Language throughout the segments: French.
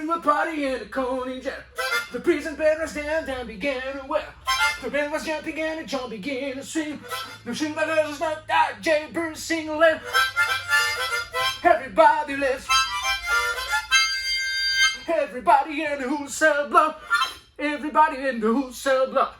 to a party in a conning jet. The prison bell was down began to well. The band was jumping and the John began to sing. No sing like us not that Jay Bruce sing left. Everybody let's. Everybody in the whole cell block. Everybody in the whole cell block.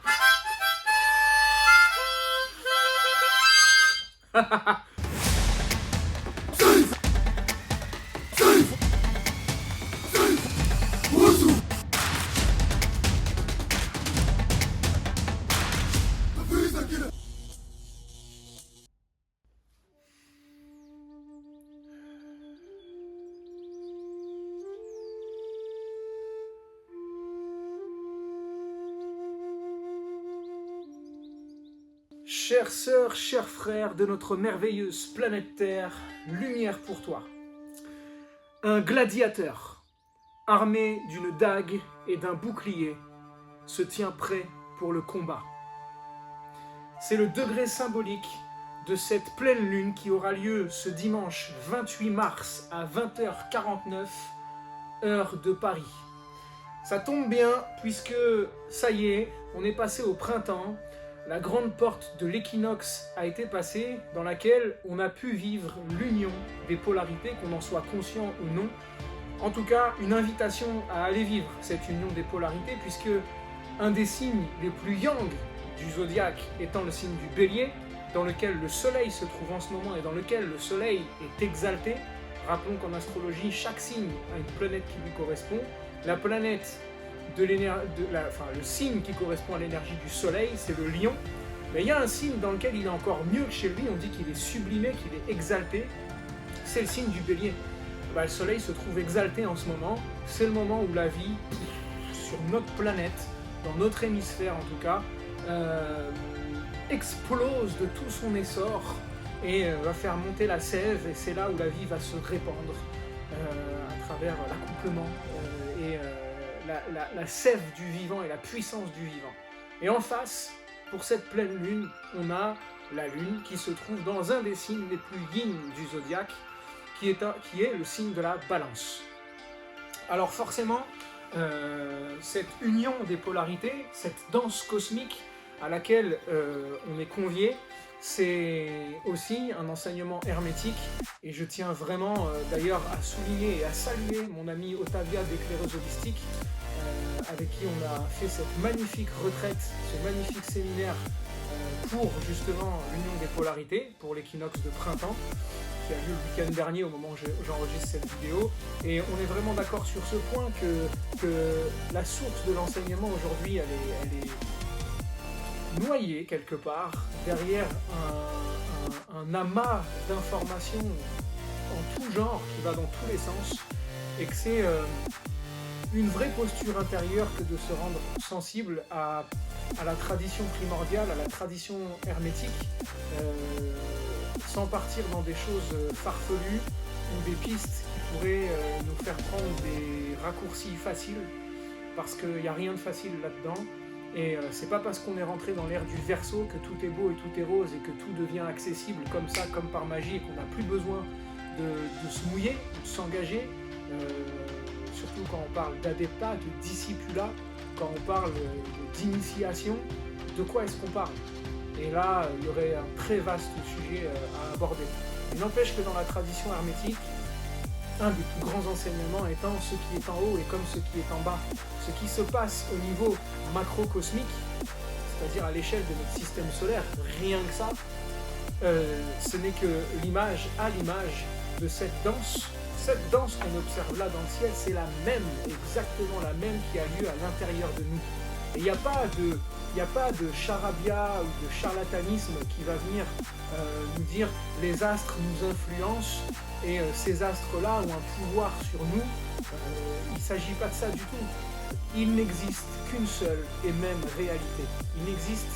Chères sœurs, chers frères de notre merveilleuse planète Terre, lumière pour toi. Un gladiateur, armé d'une dague et d'un bouclier, se tient prêt pour le combat. C'est le degré symbolique de cette pleine lune qui aura lieu ce dimanche 28 mars à 20h49, heure de Paris. Ça tombe bien puisque, ça y est, on est passé au printemps. La grande porte de l'équinoxe a été passée, dans laquelle on a pu vivre l'union des polarités, qu'on en soit conscient ou non. En tout cas, une invitation à aller vivre cette union des polarités, puisque un des signes les plus yang du zodiaque étant le signe du bélier, dans lequel le soleil se trouve en ce moment et dans lequel le soleil est exalté. Rappelons qu'en astrologie, chaque signe a une planète qui lui correspond. La planète le signe qui correspond à l'énergie du soleil, c'est le lion. Mais il y a un signe dans lequel il est encore mieux que chez lui, on dit qu'il est sublimé, qu'il est exalté, c'est le signe du bélier. Le soleil se trouve exalté en ce moment, c'est le moment où la vie, sur notre planète, dans notre hémisphère en tout cas, explose de tout son essor et va faire monter la sève, et c'est là où la vie va se répandre à travers l'accouplement et la sève du vivant et la puissance du vivant. Et en face, pour cette pleine lune, on a la lune qui se trouve dans un des signes les plus yin du zodiaque, qui est le signe de la balance. Alors forcément, cette union des polarités, cette danse cosmique à laquelle on est convié, c'est aussi un enseignement hermétique, et je tiens vraiment d'ailleurs à souligner et à saluer mon amie Otavia d'éclaireuse holistique, avec qui on a fait cette magnifique retraite, ce magnifique séminaire pour justement l'union des polarités, pour l'équinoxe de printemps, qui a lieu le week-end dernier au moment où j'enregistre cette vidéo. Et on est vraiment d'accord sur ce point que la source de l'enseignement aujourd'hui, elle est noyée quelque part derrière un amas d'informations en tout genre qui va dans tous les sens, et que c'est une vraie posture intérieure que de se rendre sensible à la tradition primordiale, à la tradition hermétique, sans partir dans des choses farfelues ou des pistes qui pourraient nous faire prendre des raccourcis faciles, parce qu'il n'y a rien de facile là-dedans. Et c'est pas parce qu'on est rentré dans l'ère du Verseau que tout est beau et tout est rose et que tout devient accessible comme ça, comme par magie, et qu'on n'a plus besoin de se mouiller, de s'engager. Surtout quand on parle d'adepta, de discipula, quand on parle d'initiation, de quoi est-ce qu'on parle? Et là, il y aurait un très vaste sujet à aborder. Il n'empêche que dans la tradition hermétique, un des plus grands enseignements étant ce qui est en haut et comme ce qui est en bas. Ce qui se passe au niveau macrocosmique, c'est-à-dire à l'échelle de notre système solaire, rien que ça, ce n'est que l'image à l'image de cette danse. Cette danse qu'on observe là dans le ciel, c'est la même, exactement la même qui a lieu à l'intérieur de nous. Et il n'y a pas de charabia ou de charlatanisme qui va venir nous dire les astres nous influencent et ces astres-là ont un pouvoir sur nous. Il ne s'agit pas de ça du tout. Il n'existe qu'une seule et même réalité. Il n'existe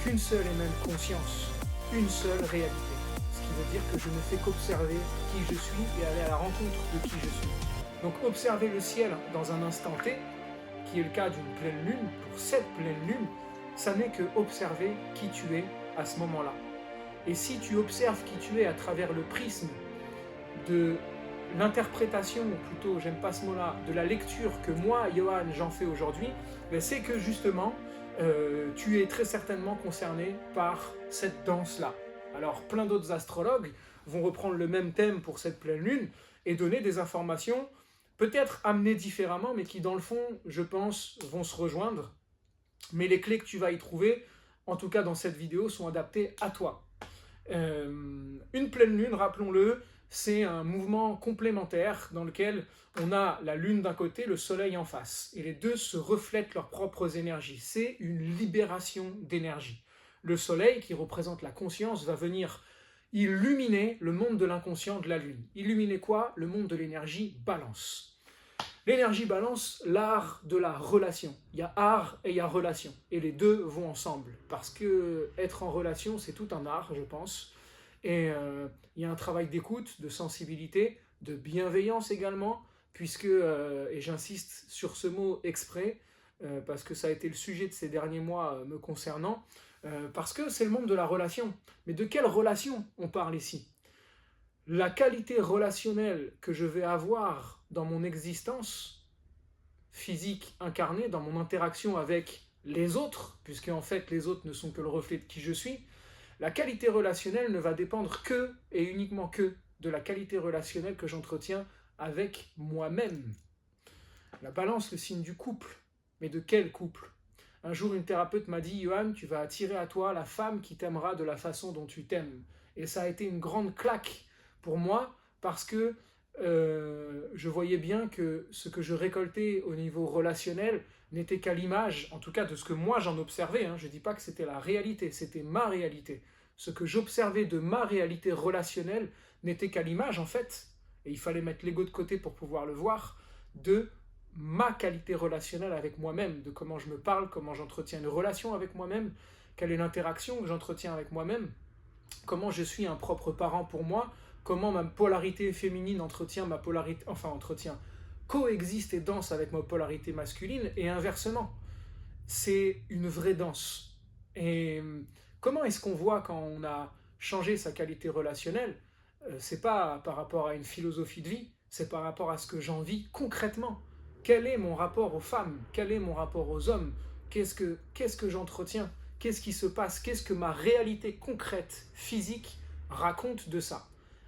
qu'une seule et même conscience, une seule réalité. Ce qui veut dire que je ne fais qu'observer qui je suis et aller à la rencontre de qui je suis. Donc observer le ciel dans un instant T, qui est le cas d'une pleine lune, pour cette pleine lune, ça n'est que observer qui tu es à ce moment-là. Et si tu observes qui tu es à travers le prisme de l'interprétation, ou plutôt, j'aime pas ce mot-là, de la lecture que moi, Johan, j'en fais aujourd'hui, c'est que justement, tu es très certainement concerné par cette danse-là. Alors, plein d'autres astrologues vont reprendre le même thème pour cette pleine lune et donner des informations peut-être amenées différemment, mais qui, dans le fond, je pense, vont se rejoindre. Mais les clés que tu vas y trouver, en tout cas dans cette vidéo, sont adaptées à toi. Une pleine lune, rappelons-le, c'est un mouvement complémentaire dans lequel on a la lune d'un côté, le soleil en face. Et les deux se reflètent leurs propres énergies. C'est une libération d'énergie. Le soleil, qui représente la conscience, va venir illuminer le monde de l'inconscient de la lune. Illuminer quoi? Le monde de l'énergie balance. L'énergie balance, l'art de la relation. Il y a art et il y a relation. Et les deux vont ensemble. Parce que être en relation, c'est tout un art, je pense. Et il y a un travail d'écoute, de sensibilité, de bienveillance également, puisque, et j'insiste sur ce mot exprès, parce que ça a été le sujet de ces derniers mois me concernant, parce que c'est le monde de la relation. Mais de quelle relation on parle ici? La qualité relationnelle que je vais avoir dans mon existence physique incarnée, dans mon interaction avec les autres, puisque en fait les autres ne sont que le reflet de qui je suis, la qualité relationnelle ne va dépendre que et uniquement que de la qualité relationnelle que j'entretiens avec moi-même. La balance, le signe du couple. Mais de quel couple? Un jour, une thérapeute m'a dit, Johan, tu vas attirer à toi la femme qui t'aimera de la façon dont tu t'aimes. Et ça a été une grande claque pour moi, parce que je voyais bien que ce que je récoltais au niveau relationnel n'était qu'à l'image, en tout cas de ce que moi j'en observais, je ne dis pas que c'était la réalité, c'était ma réalité. Ce que j'observais de ma réalité relationnelle n'était qu'à l'image, en fait, et il fallait mettre l'ego de côté pour pouvoir le voir, de ma qualité relationnelle avec moi-même, de comment je me parle, comment j'entretiens une relation avec moi-même, quelle est l'interaction que j'entretiens avec moi-même, comment je suis un propre parent pour moi, comment ma polarité féminine coexiste et danse avec ma polarité masculine, et inversement. C'est une vraie danse. Et comment est-ce qu'on voit quand on a changé sa qualité relationnelle? C'est pas par rapport à une philosophie de vie, c'est par rapport à ce que j'en vis concrètement. Quel est mon rapport aux femmes? Quel est mon rapport aux hommes? Qu'est-ce que j'entretiens? Qu'est-ce qui se passe? Qu'est-ce que ma réalité concrète, physique, raconte de ça?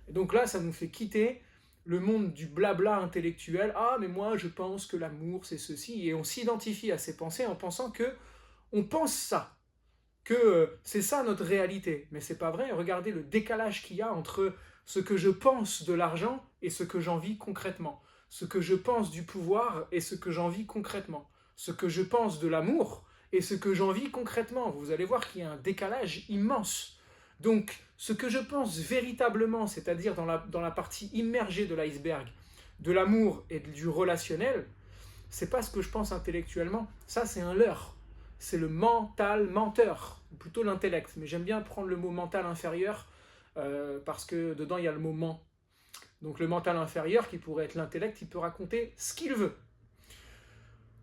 Et donc là, ça nous fait quitter le monde du blabla intellectuel. Ah, mais moi, je pense que l'amour, c'est ceci. Et on s'identifie à ces pensées en pensant que on pense ça, que c'est ça notre réalité. Mais c'est pas vrai. Regardez le décalage qu'il y a entre ce que je pense de l'argent et ce que j'en vis concrètement. Ce que je pense du pouvoir et ce que j'en vis concrètement. Ce que je pense de l'amour et ce que j'en vis concrètement. Vous allez voir qu'il y a un décalage immense. Donc, ce que je pense véritablement, c'est-à-dire dans la partie immergée de l'iceberg, de l'amour et du relationnel, c'est pas ce que je pense intellectuellement. Ça, c'est un leurre. C'est le mental menteur, ou plutôt l'intellect. Mais j'aime bien prendre le mot mental inférieur, parce que dedans, il y a le mot ment. Donc le mental inférieur, qui pourrait être l'intellect, il peut raconter ce qu'il veut.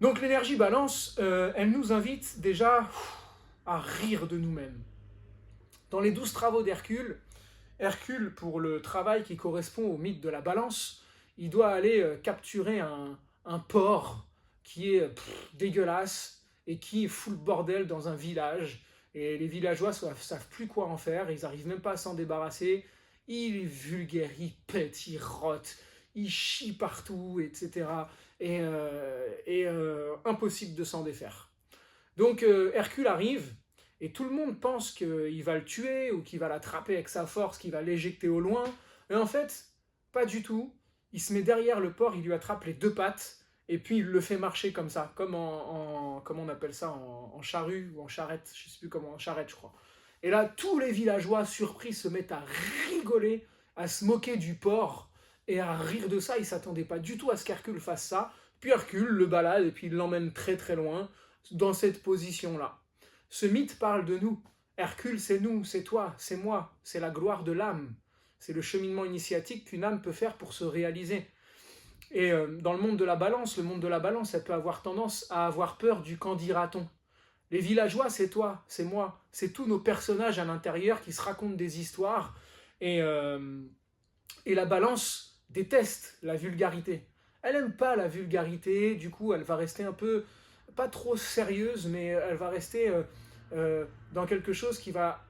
Donc l'énergie balance, elle nous invite déjà à rire de nous-mêmes. Dans les 12 travaux d'Hercule, Hercule, pour le travail qui correspond au mythe de la balance, il doit aller capturer un porc qui est dégueulasse et qui fout le bordel dans un village. Et les villageois ne savent plus quoi en faire, ils n'arrivent même pas à s'en débarrasser. Il est vulgaire, il pète, il rote, il chie partout, etc. Et impossible de s'en défaire. Donc Hercule arrive, et tout le monde pense qu'il va le tuer, ou qu'il va l'attraper avec sa force, qu'il va l'éjecter au loin. Mais en fait, pas du tout. Il se met derrière le porc, il lui attrape les deux pattes, et puis il le fait marcher comme ça, comme comment on appelle ça, en charrue ou en charrette, je ne sais plus comment, en charrette je crois. Et là, tous les villageois surpris se mettent à rigoler, à se moquer du porc, et à rire de ça. Ils ne s'attendaient pas du tout à ce qu'Hercule fasse ça. Puis Hercule le balade, et puis il l'emmène très très loin, dans cette position-là. Ce mythe parle de nous. Hercule, c'est nous, c'est toi, c'est moi, c'est la gloire de l'âme. C'est le cheminement initiatique qu'une âme peut faire pour se réaliser. Et dans le monde de la balance, elle peut avoir tendance à avoir peur du qu'en dira-t-on. Les villageois, c'est toi, c'est moi, c'est tous nos personnages à l'intérieur qui se racontent des histoires. Et la balance, déteste la vulgarité. Elle n'aime pas la vulgarité, du coup elle va rester un peu, pas trop sérieuse, mais elle va rester dans quelque chose qui va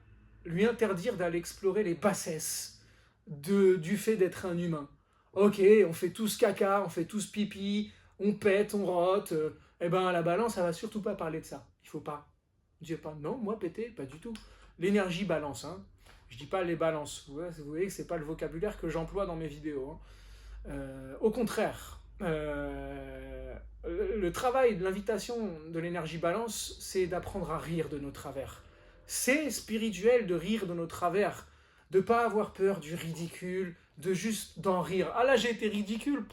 lui interdire d'aller explorer les bassesses du fait d'être un humain. Ok, on fait tous caca, on fait tous pipi, on pète, on rote, eh ben la balance, elle va surtout pas parler de ça. Il faut pas. Je dis pas, non, moi péter, pas du tout. L'énergie balance, hein. Je dis pas les balances. Vous voyez que c'est pas le vocabulaire que j'emploie dans mes vidéos, hein. Au contraire, le travail de l'invitation de l'énergie balance, c'est d'apprendre à rire de nos travers. C'est spirituel de rire de nos travers, de ne pas avoir peur du ridicule, de juste d'en rire. Ah là, j'ai été ridicule.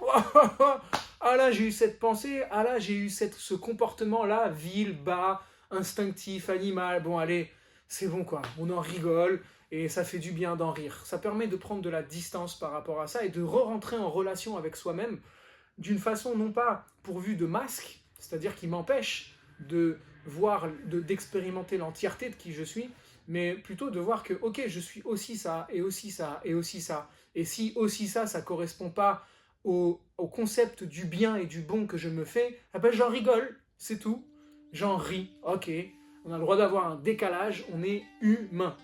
Ah là, j'ai eu cette pensée. Ah là, j'ai eu ce comportement-là, vil, bas, instinctif, animal. Bon, allez, c'est bon quoi. On en rigole. Et ça fait du bien d'en rire. Ça permet de prendre de la distance par rapport à ça et de re-rentrer en relation avec soi-même d'une façon non pas pourvue de masque, c'est-à-dire qui m'empêche de voir, d'expérimenter l'entièreté de qui je suis, mais plutôt de voir que, ok, je suis aussi ça, et aussi ça, et aussi ça. Et si aussi ça, ça ne correspond pas au concept du bien et du bon que je me fais, eh ben j'en rigole, c'est tout. J'en ris, ok. On a le droit d'avoir un décalage, on est humain.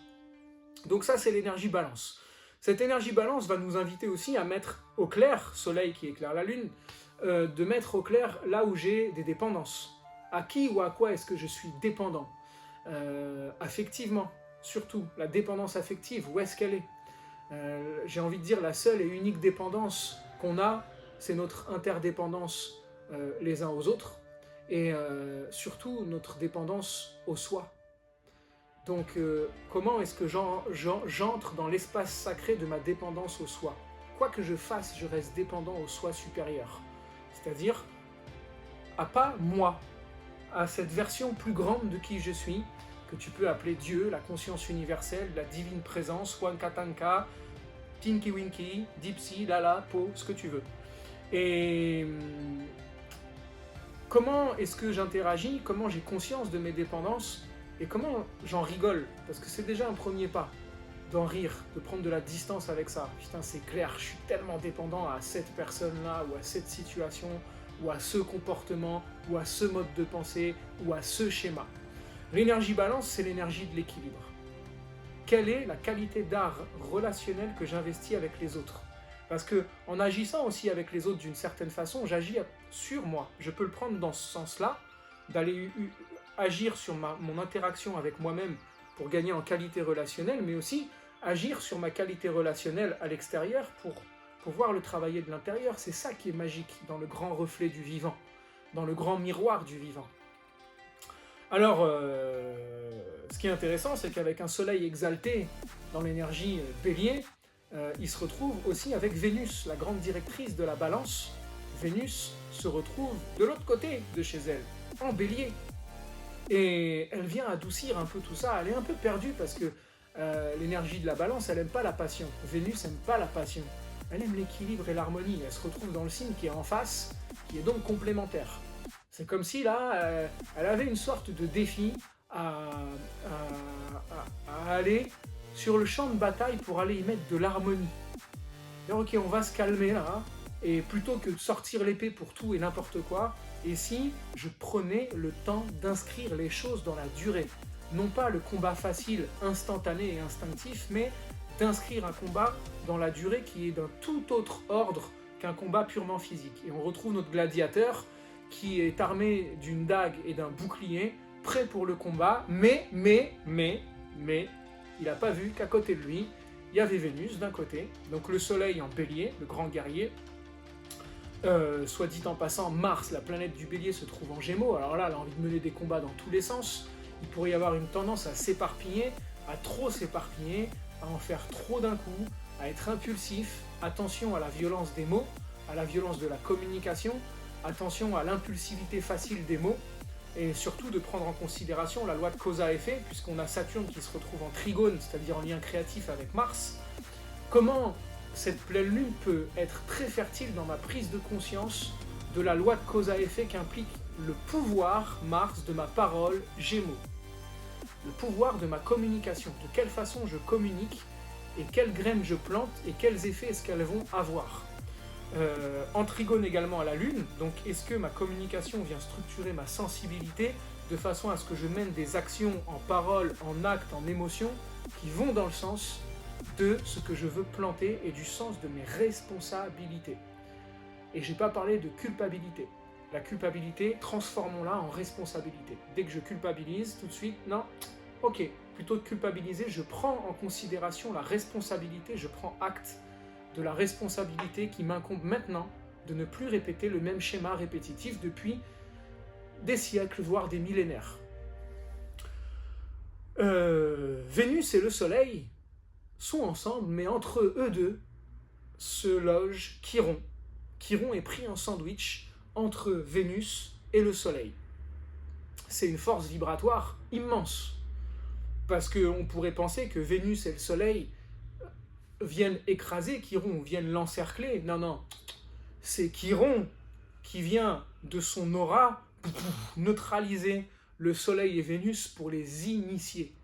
Donc ça, c'est l'énergie balance. Cette énergie balance va nous inviter aussi à mettre au clair, soleil qui éclaire la lune, de mettre au clair là où j'ai des dépendances. À qui ou à quoi est-ce que je suis dépendant affectivement, surtout, la dépendance affective, où est-ce qu'elle est, j'ai envie de dire la seule et unique dépendance qu'on a, c'est notre interdépendance les uns aux autres, et surtout notre dépendance au soi. Donc, comment est-ce que j'entre dans l'espace sacré de ma dépendance au soi? Quoi que je fasse, je reste dépendant au soi supérieur. C'est-à-dire, à pas moi, à cette version plus grande de qui je suis, que tu peux appeler Dieu, la conscience universelle, la divine présence, Wankatanka, Tinky Winky, Dipsy, Lala, Po, ce que tu veux. Et comment est-ce que j'interagis? Comment j'ai conscience de mes dépendances? Et comment j'en rigole? Parce que c'est déjà un premier pas, d'en rire, de prendre de la distance avec ça. Putain, c'est clair, je suis tellement dépendant à cette personne-là, ou à cette situation, ou à ce comportement, ou à ce mode de pensée, ou à ce schéma. L'énergie balance, c'est l'énergie de l'équilibre. Quelle est la qualité d'art relationnel que j'investis avec les autres? Parce que en agissant aussi avec les autres d'une certaine façon, j'agis sur moi. Je peux le prendre dans ce sens-là, d'aller agir sur mon interaction avec moi-même pour gagner en qualité relationnelle, mais aussi agir sur ma qualité relationnelle à l'extérieur pour pouvoir le travailler de l'intérieur. C'est ça qui est magique dans le grand reflet du vivant, dans le grand miroir du vivant. Alors, ce qui est intéressant, c'est qu'avec un soleil exalté dans l'énergie bélier, il se retrouve aussi avec Vénus, la grande directrice de la balance. Vénus se retrouve de l'autre côté de chez elle, en bélier. Et elle vient adoucir un peu tout ça. Elle est un peu perdue parce que l'énergie de la balance, elle n'aime pas la passion. Vénus n'aime pas la passion. Elle aime l'équilibre et l'harmonie. Elle se retrouve dans le signe qui est en face, qui est donc complémentaire. C'est comme si là, elle avait une sorte de défi à aller sur le champ de bataille pour aller y mettre de l'harmonie. Ok, on va se calmer là, et plutôt que de sortir l'épée pour tout et n'importe quoi, et si je prenais le temps d'inscrire les choses dans la durée, non pas le combat facile, instantané et instinctif, mais d'inscrire un combat dans la durée qui est d'un tout autre ordre qu'un combat purement physique. Et on retrouve notre gladiateur qui est armé d'une dague et d'un bouclier, prêt pour le combat, mais, il n'a pas vu qu'à côté de lui, il y avait Vénus d'un côté, donc le soleil en bélier, le grand guerrier. Soit dit en passant, Mars, la planète du bélier, se trouve en gémeaux. Alors là, elle a envie de mener des combats dans tous les sens. Il pourrait y avoir une tendance à s'éparpiller, à trop s'éparpiller, à en faire trop d'un coup, à être impulsif. Attention à la violence des mots, à la violence de la communication. Attention à l'impulsivité facile des mots. Et surtout de prendre en considération la loi de cause à effet, puisqu'on a Saturne qui se retrouve en trigone, c'est-à-dire en lien créatif avec Mars. Comment cette pleine lune peut être très fertile dans ma prise de conscience de la loi de cause à effet qu'implique le pouvoir, Mars, de ma parole, Gémeaux. Le pouvoir de ma communication, de quelle façon je communique et quelles graines je plante et quels effets est-ce qu'elles vont avoir. en trigone également à la Lune. Donc est-ce que ma communication vient structurer ma sensibilité de façon à ce que je mène des actions en parole, en acte, en émotion qui vont dans le sens de ce que je veux planter et du sens de mes responsabilités. Et je n'ai pas parlé de culpabilité. La culpabilité, transformons-la en responsabilité. Dès que je culpabilise, tout de suite, non, ok, plutôt que culpabiliser, je prends en considération la responsabilité, je prends acte de la responsabilité qui m'incombe maintenant de ne plus répéter le même schéma répétitif depuis des siècles, voire des millénaires. Vénus et le Soleil sont ensemble, mais entre eux deux se loge Chiron. Chiron est pris en sandwich entre Vénus et le Soleil. C'est une force vibratoire immense, parce qu'on pourrait penser que Vénus et le Soleil viennent écraser Chiron, viennent l'encercler. Non, non, c'est Chiron qui vient de son aura neutraliser le Soleil et Vénus pour les initier.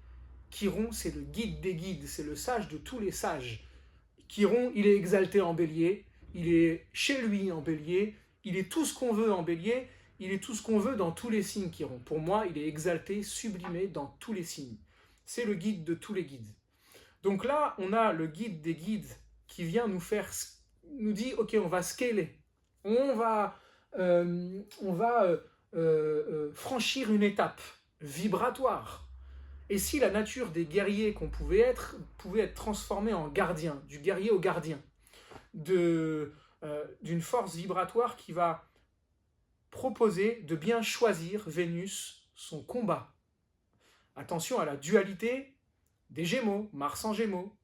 Chiron, c'est le guide des guides, c'est le sage de tous les sages. Chiron, il est exalté en Bélier, il est chez lui en Bélier, il est tout ce qu'on veut en Bélier, il est tout ce qu'on veut dans tous les signes Chiron. Pour moi, il est exalté, sublimé dans tous les signes. C'est le guide de tous les guides. Donc là, on a le guide des guides qui vient nous dit, ok, on va scaler, on va franchir une étape vibratoire. Et si la nature des guerriers qu'on pouvait être transformée en gardien, du guerrier au gardien, d'une force vibratoire qui va proposer de bien choisir Vénus, son combat. Attention à la dualité des Gémeaux, Mars en Gémeaux,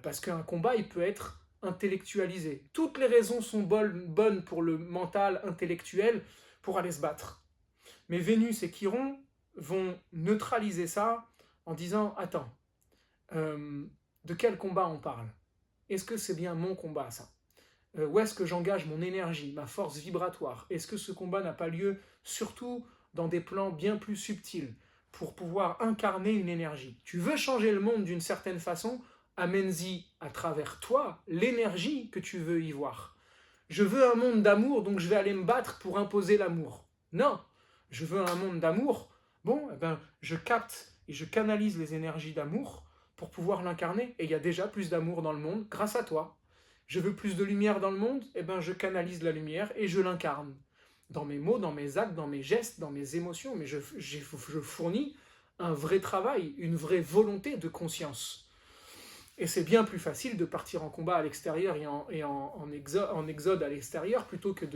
parce qu'un combat, il peut être intellectualisé. Toutes les raisons sont bonnes pour le mental intellectuel pour aller se battre. Mais Vénus et Chiron vont neutraliser ça en disant, attends, de quel combat on parle? Est-ce que c'est bien mon combat, ça? Où est-ce que j'engage mon énergie, ma force vibratoire? Est-ce que ce combat n'a pas lieu surtout dans des plans bien plus subtils pour pouvoir incarner une énergie? Tu veux changer le monde d'une certaine façon, amène-y à travers toi l'énergie que tu veux y voir. Je veux un monde d'amour, donc je vais aller me battre pour imposer l'amour. Non, je veux un monde d'amour. Bon, eh ben, je capte et je canalise les énergies d'amour pour pouvoir l'incarner. Et il y a déjà plus d'amour dans le monde grâce à toi. Je veux plus de lumière dans le monde, eh ben, je canalise la lumière et je l'incarne. Dans mes mots, dans mes actes, dans mes gestes, dans mes émotions. Mais je fournis un vrai travail, une vraie volonté de conscience. Et c'est bien plus facile de partir en combat à l'extérieur et en exode à l'extérieur plutôt que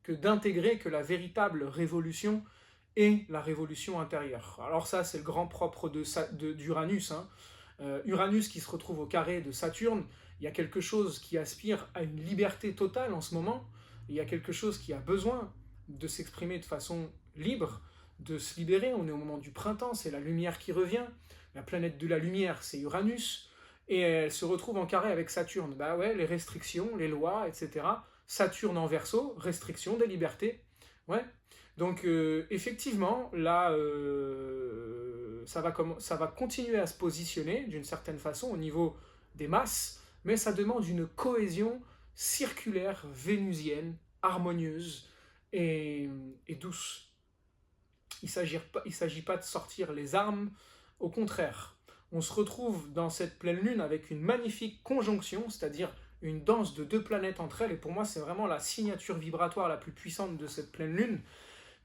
d'intégrer que la véritable révolution est la révolution intérieure. Alors ça, c'est le grand propre d'Uranus. Uranus qui se retrouve au carré de Saturne, il y a quelque chose qui aspire à une liberté totale en ce moment, il y a quelque chose qui a besoin de s'exprimer de façon libre, de se libérer. On est au moment du printemps, c'est la lumière qui revient. La planète de la lumière, c'est Uranus, et elle se retrouve en carré avec Saturne. Bah ouais, les restrictions, les lois, etc. Saturne en Verseau, restriction des libertés. Ouais. Donc effectivement, là, ça va continuer à se positionner d'une certaine façon au niveau des masses, mais ça demande une cohésion circulaire vénusienne, harmonieuse et douce. Il ne s'agit pas de sortir les armes, au contraire. On se retrouve dans cette pleine lune avec une magnifique conjonction, c'est-à-dire une danse de deux planètes entre elles, et pour moi c'est vraiment la signature vibratoire la plus puissante de cette pleine lune,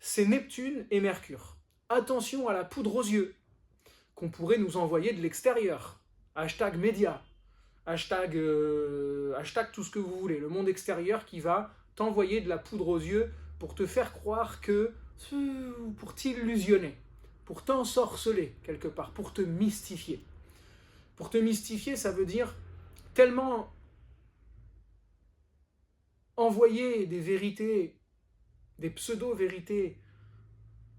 c'est Neptune et Mercure. Attention à la poudre aux yeux, qu'on pourrait nous envoyer de l'extérieur. Hashtag média, hashtag tout ce que vous voulez, le monde extérieur qui va t'envoyer de la poudre aux yeux pour te faire croire que, pour t'illusionner, pour t'ensorceler quelque part, pour te mystifier. Pour te mystifier, ça veut dire tellement envoyer des vérités, des pseudo-vérités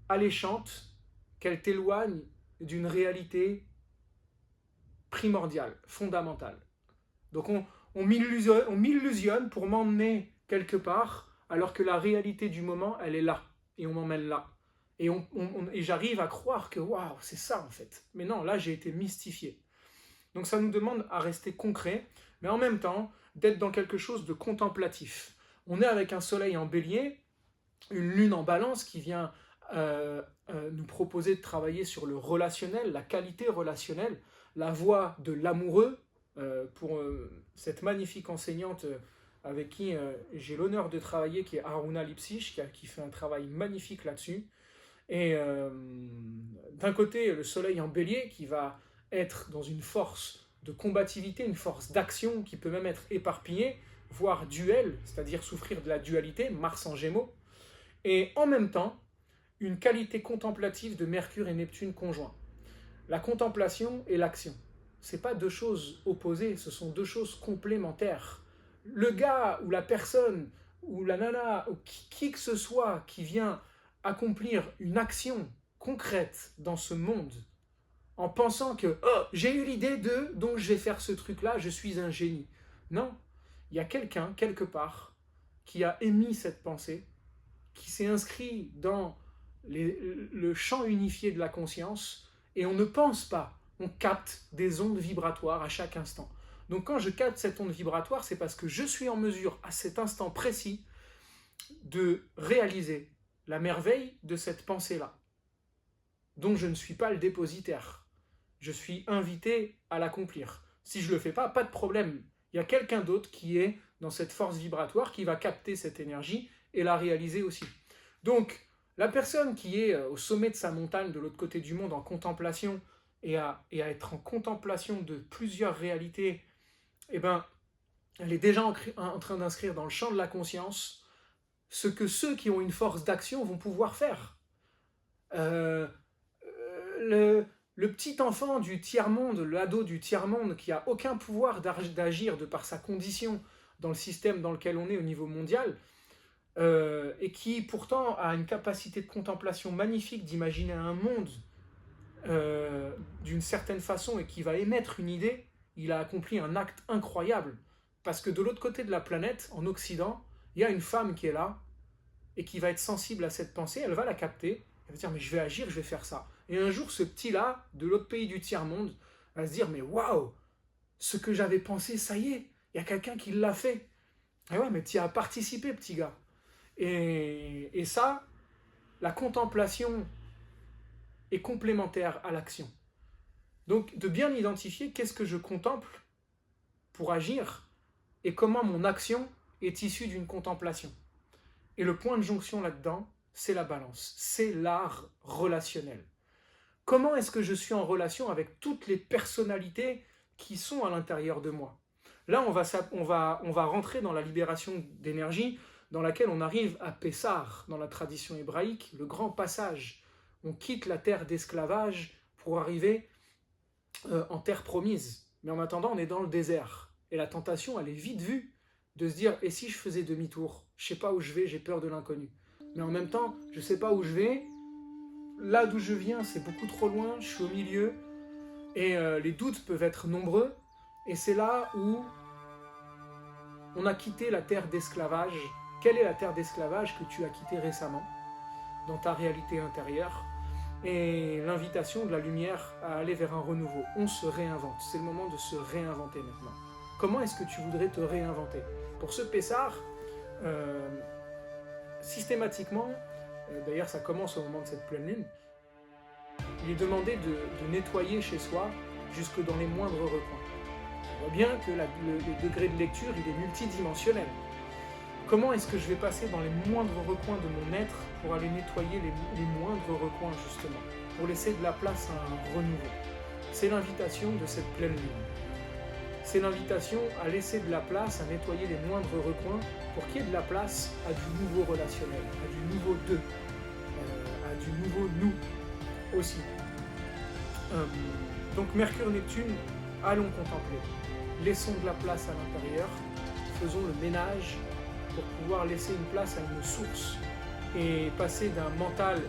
alléchantes, qu'elles t'éloignent d'une réalité primordiale, fondamentale. Donc on m'illusionne pour m'emmener quelque part, alors que la réalité du moment, elle est là, et on m'emmène là. Et j'arrive à croire que waouh, c'est ça en fait. Mais non, là j'ai été mystifié. Donc ça nous demande à rester concret. mais en même temps, d'être dans quelque chose de contemplatif. On est avec un soleil en bélier, une lune en balance qui vient nous proposer de travailler sur le relationnel, la qualité relationnelle, la voie de l'amoureux, pour cette magnifique enseignante avec qui j'ai l'honneur de travailler, qui est Aruna Lipsich, qui fait un travail magnifique là-dessus. Et d'un côté, le soleil en bélier qui va être dans une force de combativité, une force d'action qui peut même être éparpillée, voire duel, c'est-à-dire souffrir de la dualité, Mars en Gémeaux, et en même temps, une qualité contemplative de Mercure et Neptune conjoints. La contemplation et l'action. Ce n'est pas deux choses opposées, ce sont deux choses complémentaires. Le gars ou la personne ou la nana ou qui que ce soit qui vient accomplir une action concrète dans ce monde en pensant que oh, j'ai eu l'idée de donc je vais faire ce truc-là, je suis un génie. Non, il y a quelqu'un quelque part qui a émis cette pensée, qui s'est inscrit dans le champ unifié de la conscience, et on ne pense pas, on capte des ondes vibratoires à chaque instant. Donc quand je capte cette onde vibratoire, c'est parce que je suis en mesure, à cet instant précis, de réaliser la merveille de cette pensée-là, dont je ne suis pas le dépositaire. Je suis invité à l'accomplir. Si je ne le fais pas, pas de problème. Il y a quelqu'un d'autre qui est dans cette force vibratoire, qui va capter cette énergie et la réaliser aussi. Donc, la personne qui est au sommet de sa montagne, de l'autre côté du monde, en contemplation, et à être en contemplation de plusieurs réalités, eh ben, elle est déjà en train d'inscrire dans le champ de la conscience ce que ceux qui ont une force d'action vont pouvoir faire. Le petit enfant du tiers-monde, l'ado du tiers-monde, qui n'a aucun pouvoir d'agir de par sa condition dans le système dans lequel on est au niveau mondial, et qui pourtant a une capacité de contemplation magnifique d'imaginer un monde d'une certaine façon et qui va émettre une idée, il a accompli un acte incroyable. Parce que de l'autre côté de la planète, en Occident, il y a une femme qui est là et qui va être sensible à cette pensée, elle va la capter, elle va dire mais je vais agir, je vais faire ça. Et un jour, ce petit-là, de l'autre pays du tiers-monde, va se dire mais waouh, ce que j'avais pensé, ça y est, il y a quelqu'un qui l'a fait. Et ouais, mais tu y as participé, petit gars. Et ça, la contemplation est complémentaire à l'action. Donc, de bien identifier qu'est-ce que je contemple pour agir et comment mon action est issue d'une contemplation. Et le point de jonction là-dedans, c'est la balance, c'est l'art relationnel. Comment est-ce que je suis en relation avec toutes les personnalités qui sont à l'intérieur de moi? Là, on va rentrer dans la libération d'énergie dans laquelle on arrive à Pessah, dans la tradition hébraïque, le grand passage. On quitte la terre d'esclavage pour arriver en terre promise. Mais en attendant, on est dans le désert. Et la tentation, elle est vite vue de se dire, et si je faisais demi-tour? Je ne sais pas où je vais, j'ai peur de l'inconnu. Mais en même temps, je ne sais pas où je vais. Là d'où je viens, c'est beaucoup trop loin, je suis au milieu. Et les doutes peuvent être nombreux. Et c'est là où on a quitté la terre d'esclavage. Quelle est la terre d'esclavage que tu as quittée récemment dans ta réalité intérieure? Et l'invitation de la lumière à aller vers un renouveau. On se réinvente. C'est le moment de se réinventer maintenant. Comment est-ce que tu voudrais te réinventer? Pour ce Pessah, systématiquement, d'ailleurs ça commence au moment de cette pleine lune, il est demandé de nettoyer chez soi jusque dans les moindres recoins. On voit bien que le degré de lecture, il est multidimensionnel. Comment est-ce que je vais passer dans les moindres recoins de mon être pour aller nettoyer les moindres recoins, justement, pour laisser de la place à un renouveau? C'est l'invitation de cette pleine lune. C'est l'invitation à laisser de la place, à nettoyer les moindres recoins pour qu'il y ait de la place à du nouveau relationnel, à du nouveau d'eux, à du nouveau nous aussi. Donc Mercure-Neptune, allons contempler. Laissons de la place à l'intérieur, faisons le ménage pour pouvoir laisser une place à une source et passer d'un mental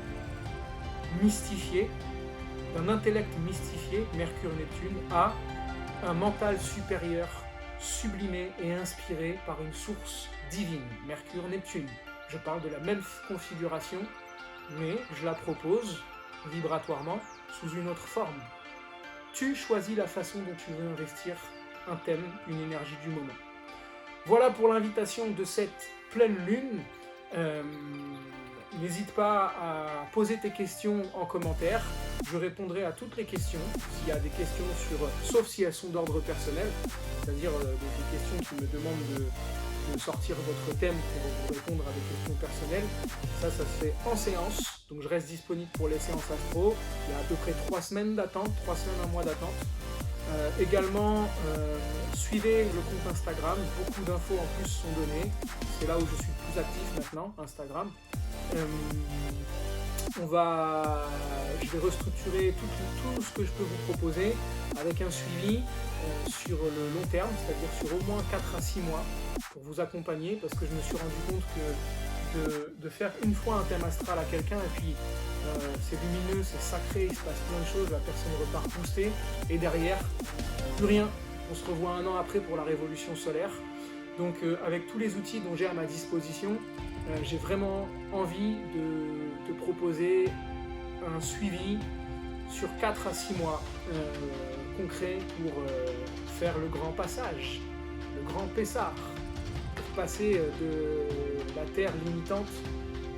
mystifié, d'un intellect mystifié, Mercure-Neptune, à un mental supérieur, sublimé et inspiré par une source divine, Mercure-Neptune. Je parle de la même configuration, mais je la propose vibratoirement sous une autre forme. Tu choisis la façon dont tu veux investir un thème, une énergie du moment. Voilà pour l'invitation de cette pleine lune. N'hésite pas à poser tes questions en commentaire. Je répondrai à toutes les questions. S'il y a des questions sauf si elles sont d'ordre personnel, c'est-à-dire des questions qui me demandent de sortir votre thème pour vous répondre à des questions personnelles. Ça se fait en séance. Donc je reste disponible pour les séances astro. Il y a à peu près 3 semaines d'attente, 3 semaines, 1 mois d'attente. Également, suivez le compte Instagram. Beaucoup d'infos en plus sont données. C'est là où je suis le plus actif maintenant, Instagram. Je vais restructurer tout ce que je peux vous proposer avec un suivi sur le long terme, c'est-à-dire sur au moins 4 à 6 mois pour vous accompagner, parce que je me suis rendu compte que de faire une fois un thème astral à quelqu'un et puis c'est lumineux, c'est sacré, il se passe plein de choses, la personne repart boostée et derrière, plus rien. On se revoit 1 an après pour la révolution solaire. Donc avec tous les outils dont j'ai à ma disposition, j'ai vraiment envie de te proposer un suivi sur 4 à 6 mois concret pour faire le grand passage, le grand Pessar, pour passer de la terre limitante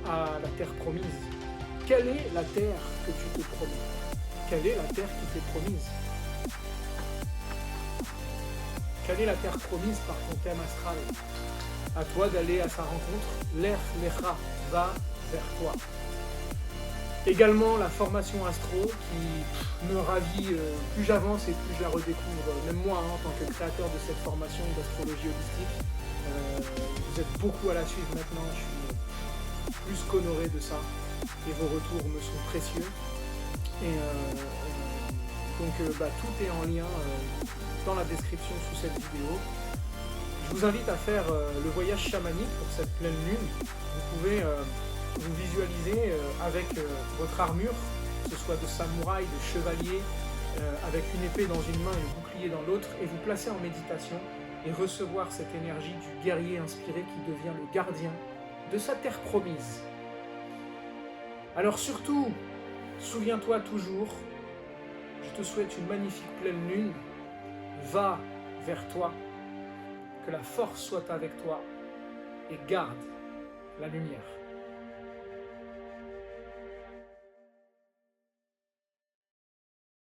à la terre promise. Quelle est la terre que tu te promets? Quelle est la terre qui t'est promise? Quelle est la terre promise par ton thème astral? À toi d'aller à sa rencontre. L'Ech Lecha va vers toi. Également la formation astro qui me ravit, plus j'avance et plus je la redécouvre, même moi en tant que créateur de cette formation d'astrologie holistique. Vous êtes beaucoup à la suivre maintenant, je suis plus qu'honoré de ça et vos retours me sont précieux. Et donc tout est en lien dans la description sous cette vidéo. Je vous invite à faire le voyage chamanique pour cette pleine lune. Vous pouvez vous visualiser avec votre armure, que ce soit de samouraï, de chevalier, avec une épée dans une main et un bouclier dans l'autre, et vous placer en méditation et recevoir cette énergie du guerrier inspiré qui devient le gardien de sa terre promise. Alors surtout, souviens-toi toujours, je te souhaite une magnifique pleine lune, va vers toi, que la force soit avec toi et garde la lumière.